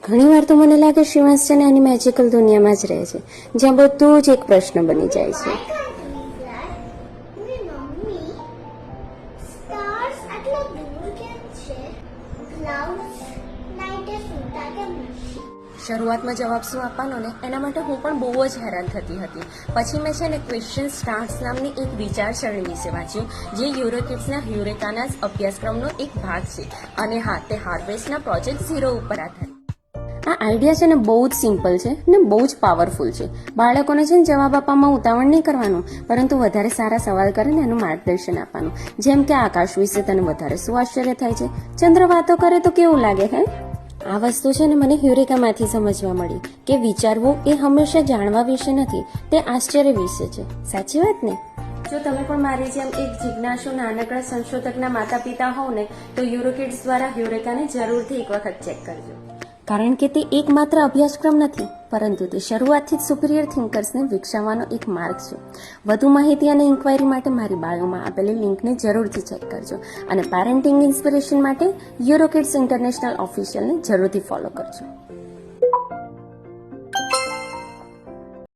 ઘણીવાર તો મને લાગે શિવાંશ છે ને એની મેજિકલ દુનિયામાં જ રહે છે, જ્યાં બધું જ એક પ્રશ્ન બની જાય છે. શરૂઆતમાં જવાબ શું આપવાનો ને એના માટે હું પણ બહુ જ હેરાન થતી હતી. પછી મેં છે ને ક્વેશ્ચન સ્ટાર્સ નામની એક વિચારસરણી વિશે વાંચ્યું, જે યુરોકિડ્સના હ્યુરેકાના અભ્યાસક્રમનો એક ભાગ છે. અને હા, તે હાર્વેસ્ટના પ્રોજેક્ટ 0 ઉપર આધારિત. આ આઈડિયા છે ને બહુ જ સિમ્પલ છે ને બહુ જ પાવરફુલ છે. બાળકોને છે ને જવાબ આપવામાં ઉતાવળ નહીં કરવાનું, પરંતુ વધારે સારા સવાલ કરીને એનું માર્ગદર્શન આપવાનું. જેમ કે આકાશ વિશે તને વધારે શું આશ્ચર્ય થાય છે, ચંદ્ર વાતો કરે તો કેવું લાગે હે. આ વસ્તુ છે ને મને હ્યુરેકામાંથી સમજવા મળી કે વિચારવું એ હંમેશા જાણવા વિશે નથી, તે આશ્ચર્ય વિશે છે. સાચી વાત ને? જો તમે પણ મારી જેમ એક જિજ્ઞાસુ નાનકડા સંશોધકના માતા પિતા હોવ ને, તો યુરોકિડ્સ દ્વારા હ્યુરેકાને જરૂરથી એક વખત ચેક કરજો. કારણ કે તે એકમાત્ર અભ્યાસક્રમ નથી, પરંતુ તે શરૂઆતથી જ સુપિરિયર થિંકર્સને વિકસાવવાનો એક માર્ગ છે. વધુ માહિતી અને ઇન્ક્વાયરી માટે મારી બાયોમાં આપેલી લિંકને જરૂરથી ચેક કરજો. અને પેરેન્ટિંગ ઇન્સ્પિરેશન માટે યુરોકિડ્સ ઇન્ટરનેશનલ ઓફિશિયલને જરૂરથી ફોલો કરજો.